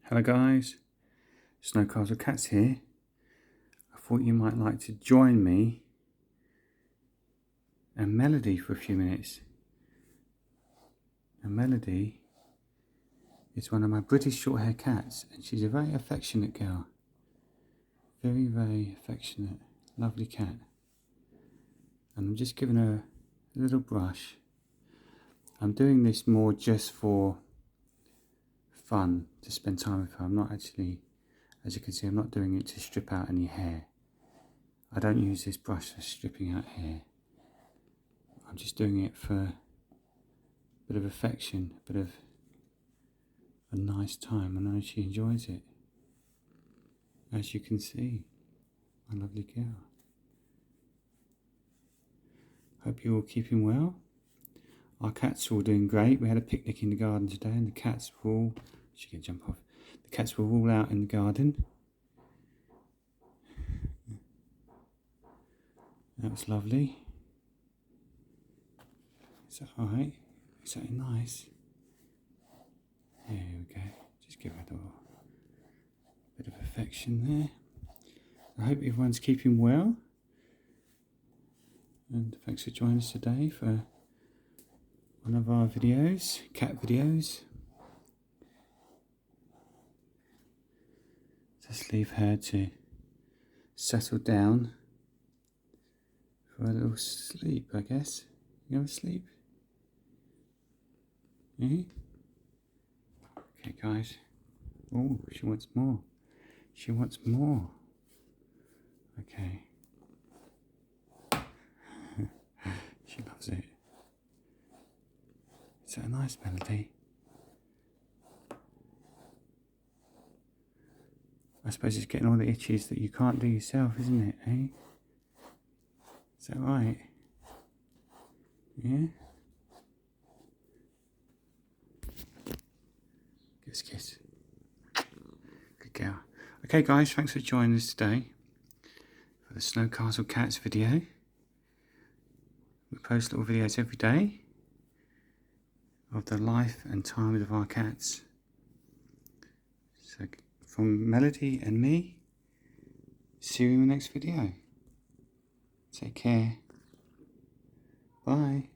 Hello guys, SnowCastle Cats here. I thought you might like to join me and Melody for a few minutes. And Melody is one of my British Shorthair Cats, and she's a very affectionate girl. Very, very affectionate, lovely cat. And I'm just giving her a little brush. I'm doing this more just for fun, to spend time with her. I'm not actually, as you can see, I'm not doing it to strip out any hair. I don't use this brush for stripping out hair. I'm just doing it for a bit of affection, a bit of a nice time. I know she enjoys it. As you can see, my lovely girl. Hope you're all keeping well. Our cats are all doing great. We had a picnic in the garden today, and the cats were all, she can jump off. The cats were all out in the garden. That was lovely. Is that alright? Is that nice? There we go. Just give her a little bit of affection there. I hope everyone's keeping well. And thanks for joining us today for one of our videos, cat videos. Just leave her to settle down for a little sleep, I guess. You have a sleep? Yeah? Okay, guys. Oh, she wants more. She wants more. Okay. She loves it. Is that a nice Melody? I suppose it's getting all the itches that you can't do yourself, isn't it, eh? Is that right? Yeah? Give us a kiss. Good girl. Okay guys, thanks for joining us today for the SnowCastle Cats video. We post little videos every day of the life and times of our cats. So from Melody and me, see you in the next video. Take care. Bye.